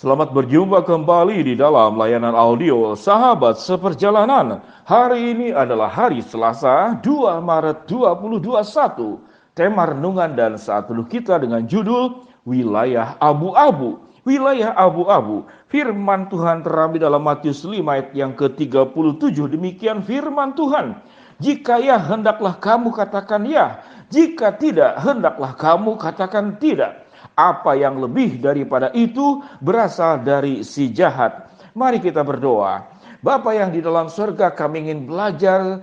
Selamat berjumpa kembali di dalam layanan audio Sahabat Seperjalanan. Hari ini adalah hari Selasa 2 Maret 2021. Tema renungan dan saat teduh kita dengan judul Wilayah Abu-Abu. Wilayah Abu-Abu. Firman Tuhan terambil dalam Matius 5 ayat yang ke-37. Demikian firman Tuhan. Jika ya, hendaklah kamu katakan ya. Jika tidak, hendaklah kamu katakan tidak. Apa yang lebih daripada itu berasal dari si jahat. Mari kita berdoa. Bapa yang di dalam surga, kami ingin belajar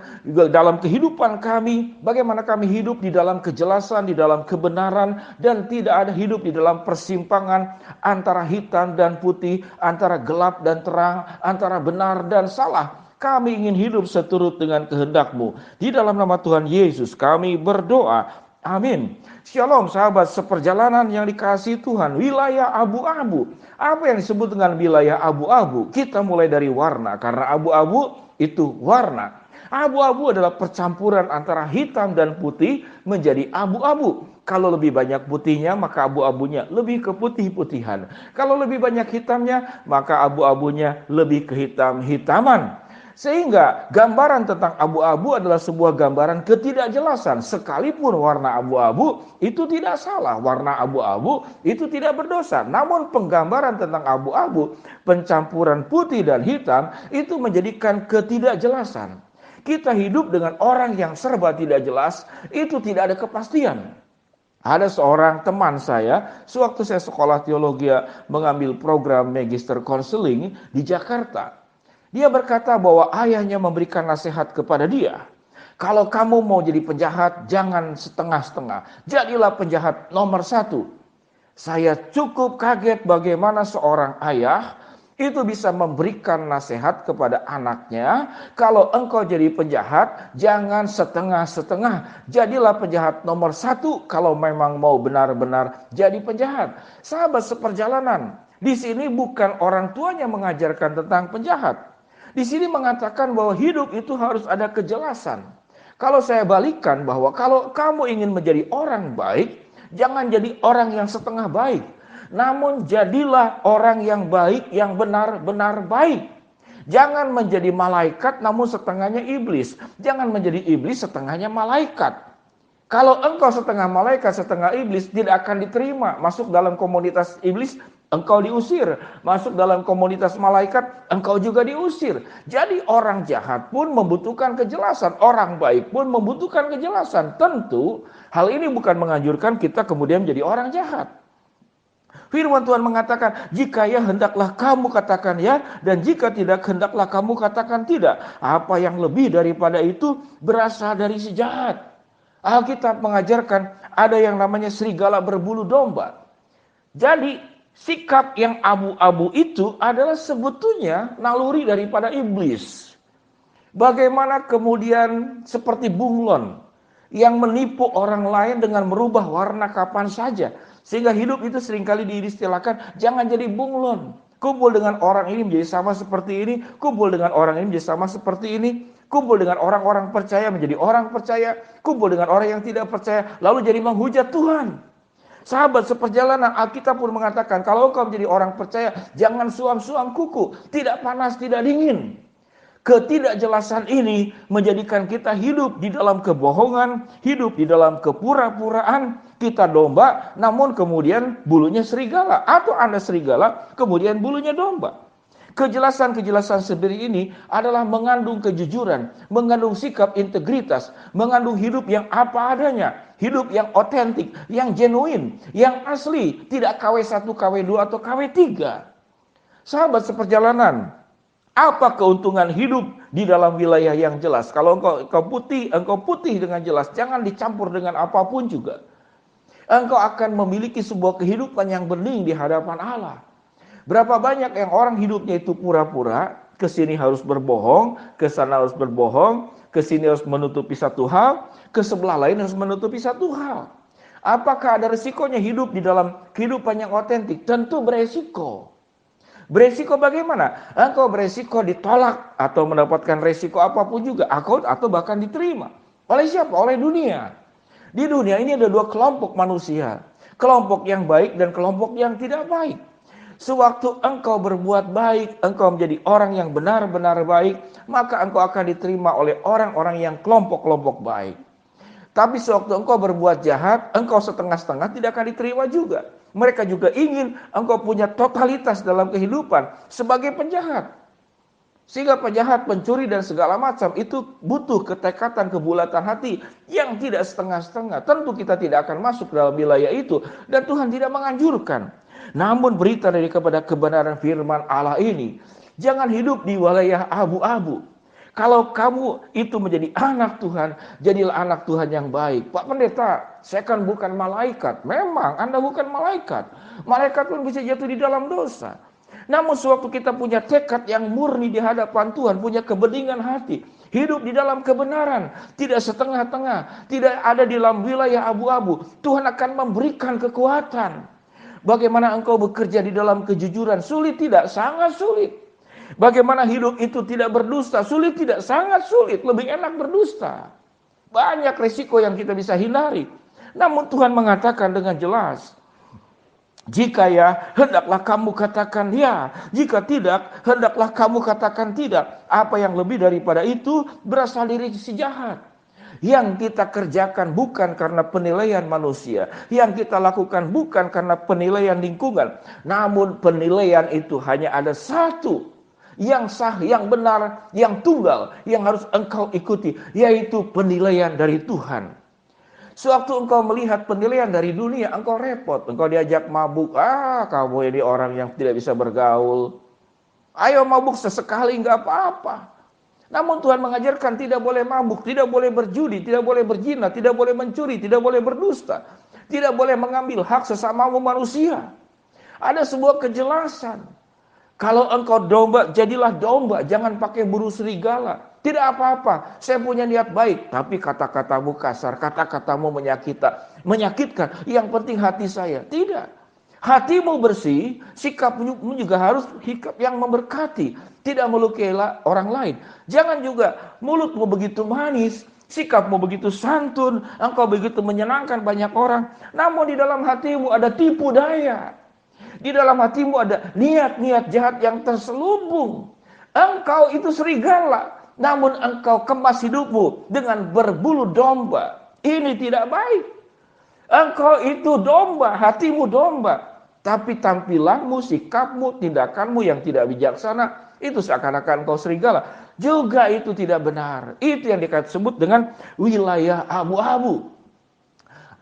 dalam kehidupan kami, bagaimana kami hidup di dalam kejelasan, di dalam kebenaran, dan tidak ada hidup di dalam persimpangan antara hitam dan putih, antara gelap dan terang, antara benar dan salah. Kami ingin hidup seturut dengan kehendak-Mu. Di dalam nama Tuhan Yesus kami berdoa. Amin. Shalom sahabat seperjalanan yang dikasihi Tuhan. Wilayah abu-abu. Apa yang disebut dengan wilayah abu-abu? Kita mulai dari warna. Karena abu-abu itu warna. Abu-abu adalah percampuran antara hitam dan putih menjadi abu-abu. Kalau lebih banyak putihnya, maka abu-abunya lebih ke putih-putihan. Kalau lebih banyak hitamnya, maka abu-abunya lebih ke hitam-hitaman. Sehingga gambaran tentang abu-abu adalah sebuah gambaran ketidakjelasan. Sekalipun warna abu-abu itu tidak salah, warna abu-abu itu tidak berdosa. Namun penggambaran tentang abu-abu, pencampuran putih dan hitam itu menjadikan ketidakjelasan. Kita hidup dengan orang yang serba tidak jelas, itu tidak ada kepastian. Ada seorang teman saya, sewaktu saya sekolah teologi mengambil program Magister Counseling di Jakarta. Dia berkata bahwa ayahnya memberikan nasihat kepada dia. Kalau kamu mau jadi penjahat, jangan setengah-setengah. Jadilah penjahat nomor 1. Saya cukup kaget bagaimana seorang ayah itu bisa memberikan nasihat kepada anaknya. Kalau engkau jadi penjahat, jangan setengah-setengah. Jadilah penjahat nomor 1 kalau memang mau benar-benar jadi penjahat. Sahabat seperjalanan, di sini bukan orang tuanya mengajarkan tentang penjahat. Di sini mengatakan bahwa hidup itu harus ada kejelasan. Kalau saya balikkan bahwa kalau kamu ingin menjadi orang baik, jangan jadi orang yang setengah baik. Namun jadilah orang yang baik, yang benar-benar baik. Jangan menjadi malaikat namun setengahnya iblis. Jangan menjadi iblis setengahnya malaikat. Kalau engkau setengah malaikat, setengah iblis, tidak akan diterima masuk dalam komunitas iblis. Engkau diusir. Masuk dalam komunitas malaikat, engkau juga diusir. Jadi orang jahat pun membutuhkan kejelasan. Orang baik pun membutuhkan kejelasan. Tentu hal ini bukan menganjurkan kita kemudian menjadi orang jahat. Firman Tuhan mengatakan, jika ya hendaklah kamu katakan ya, dan jika tidak hendaklah kamu katakan tidak. Apa yang lebih daripada itu berasal dari si jahat. Alkitab mengajarkan ada yang namanya serigala berbulu domba. Jadi sikap yang abu-abu itu adalah sebetulnya naluri daripada iblis. Bagaimana kemudian seperti bunglon yang menipu orang lain dengan merubah warna kapan saja. Sehingga hidup itu seringkali diistilahkan, jangan jadi bunglon. Kumpul dengan orang ini menjadi sama seperti ini, kumpul dengan orang ini menjadi sama seperti ini. Kumpul dengan orang-orang percaya menjadi orang percaya, kumpul dengan orang yang tidak percaya lalu jadi menghujat Tuhan. Sahabat seperjalanan, Alkitab pun mengatakan kalau engkau menjadi orang percaya, jangan suam-suam kuku, tidak panas, tidak dingin. Ketidakjelasan ini menjadikan kita hidup di dalam kebohongan, hidup di dalam kepura-puraan. Kita domba, namun kemudian bulunya serigala. Atau Anda serigala, kemudian bulunya domba. Kejelasan-kejelasan seperti ini adalah mengandung kejujuran, mengandung sikap integritas, mengandung hidup yang apa adanya, hidup yang otentik, yang genuine, yang asli, tidak KW1, KW2 atau KW3. Sahabat seperjalanan, apa keuntungan hidup di dalam wilayah yang jelas? Kalau engkau putih dengan jelas, jangan dicampur dengan apapun juga. Engkau akan memiliki sebuah kehidupan yang bening di hadapan Allah. Berapa banyak yang orang hidupnya itu pura-pura, ke sini harus berbohong, ke sana harus berbohong, ke sini harus menutupi satu hal, ke sebelah lain harus menutupi satu hal. Apakah ada resikonya hidup di dalam kehidupan yang otentik? Tentu beresiko. Beresiko bagaimana? Engkau beresiko ditolak atau mendapatkan resiko apapun juga, atau bahkan diterima. Oleh siapa? Oleh dunia. Di dunia ini ada dua kelompok manusia. Kelompok yang baik dan kelompok yang tidak baik. Sewaktu engkau berbuat baik, engkau menjadi orang yang benar-benar baik, maka engkau akan diterima oleh orang-orang yang kelompok-kelompok baik. Tapi sewaktu engkau berbuat jahat, engkau setengah-setengah tidak akan diterima juga. Mereka juga ingin engkau punya totalitas dalam kehidupan sebagai penjahat. Sehingga penjahat, pencuri dan segala macam itu butuh ketekatan, kebulatan hati yang tidak setengah-setengah. Tentu kita tidak akan masuk dalam wilayah itu dan Tuhan tidak menganjurkan. Namun berita dari kepada kebenaran firman Allah ini, jangan hidup di wilayah abu-abu. Kalau kamu itu menjadi anak Tuhan, jadilah anak Tuhan yang baik. Pak Pendeta, saya kan bukan malaikat. Memang Anda bukan malaikat. Malaikat pun bisa jatuh di dalam dosa. Namun sewaktu kita punya tekad yang murni di hadapan Tuhan, punya kebeningan hati, hidup di dalam kebenaran, tidak setengah-tengah, tidak ada di dalam wilayah abu-abu, Tuhan akan memberikan kekuatan. Bagaimana engkau bekerja di dalam kejujuran? Sulit tidak? Sangat sulit. Bagaimana hidup itu tidak berdusta? Sulit tidak? Sangat sulit. Lebih enak berdusta. Banyak risiko yang kita bisa hindari. Namun Tuhan mengatakan dengan jelas, jika ya, hendaklah kamu katakan ya. Jika tidak, hendaklah kamu katakan tidak. Apa yang lebih daripada itu berasal dari si jahat. Yang kita kerjakan bukan karena penilaian manusia. Yang kita lakukan bukan karena penilaian lingkungan. Namun penilaian itu hanya ada satu. Yang sah, yang benar, yang tunggal. Yang harus engkau ikuti. Yaitu penilaian dari Tuhan. Sewaktu engkau melihat penilaian dari dunia, engkau repot. Engkau diajak mabuk. Kamu ini orang yang tidak bisa bergaul. Ayo mabuk sesekali, enggak apa-apa. Namun Tuhan mengajarkan tidak boleh mabuk, tidak boleh berjudi, tidak boleh berzina, tidak boleh mencuri, tidak boleh berdusta. Tidak boleh mengambil hak sesamamu manusia. Ada sebuah kejelasan. Kalau engkau domba, jadilah domba. Jangan pakai buru serigala. Tidak apa-apa, saya punya niat baik. Tapi kata-katamu kasar, kata-katamu menyakitkan. Yang penting hati saya. Tidak. Hatimu bersih, sikapmu juga harus sikap yang memberkati. Tidak melukai orang lain. Jangan juga mulutmu begitu manis, sikapmu begitu santun, engkau begitu menyenangkan banyak orang. Namun di dalam hatimu ada tipu daya. Di dalam hatimu ada niat-niat jahat yang terselubung. Engkau itu serigala. Namun engkau kemas hidupmu dengan berbulu domba. Ini tidak baik. Engkau itu domba, hatimu domba. Tapi tampilanmu, sikapmu, tindakanmu yang tidak bijaksana, itu seakan-akan engkau serigala. Juga itu tidak benar. Itu yang disebut dengan wilayah abu-abu.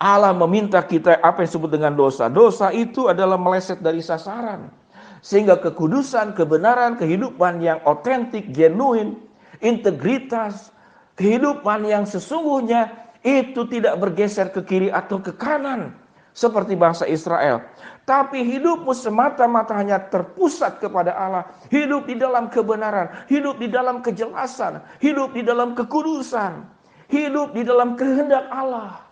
Allah meminta kita apa yang disebut dengan dosa. Dosa itu adalah meleset dari sasaran. Sehingga kekudusan, kebenaran, kehidupan yang otentik, genuine, integritas, kehidupan yang sesungguhnya itu tidak bergeser ke kiri atau ke kanan seperti bangsa Israel. Tapi hidupmu semata-mata hanya terpusat kepada Allah. Hidup di dalam kebenaran, hidup di dalam kejelasan, hidup di dalam kekudusan, hidup di dalam kehendak Allah.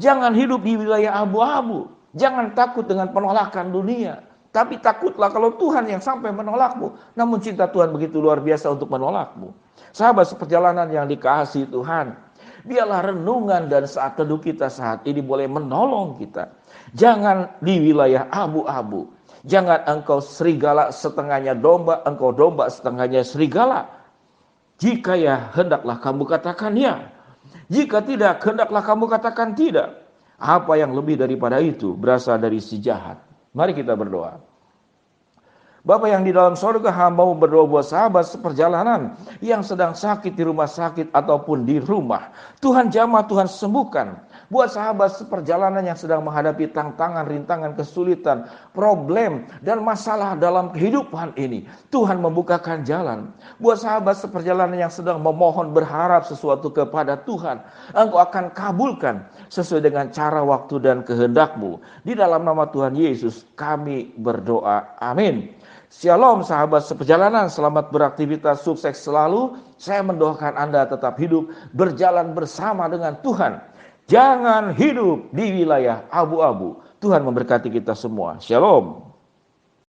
Jangan hidup di wilayah abu-abu. Jangan takut dengan penolakan dunia. Tapi takutlah kalau Tuhan yang sampai menolakmu. Namun cinta Tuhan begitu luar biasa untuk menolakmu. Sahabat seperjalanan yang dikasihi Tuhan, biarlah renungan dan saat teduh kita saat ini boleh menolong kita. Jangan di wilayah abu-abu. Jangan engkau serigala setengahnya domba, engkau domba setengahnya serigala. Jika ya, hendaklah kamu katakan ya. Jika tidak, hendaklah kamu katakan tidak. Apa yang lebih daripada itu berasal dari si jahat. Mari kita berdoa. Bapa yang di dalam sorga, hamba-Mu berdoa buat sahabat seperjalanan yang sedang sakit di rumah sakit ataupun di rumah. Tuhan jamah, Tuhan sembuhkan. Buat sahabat seperjalanan yang sedang menghadapi tantangan, rintangan, kesulitan, problem, dan masalah dalam kehidupan ini, Tuhan membukakan jalan. Buat sahabat seperjalanan yang sedang memohon, berharap sesuatu kepada Tuhan, Engkau akan kabulkan sesuai dengan cara, waktu, dan kehendak-Mu. Di dalam nama Tuhan Yesus kami berdoa. Amin. Shalom sahabat seperjalanan, selamat beraktivitas, sukses selalu. Saya mendoakan Anda tetap hidup, berjalan bersama dengan Tuhan. Jangan hidup di wilayah abu-abu. Tuhan memberkati kita semua. Shalom.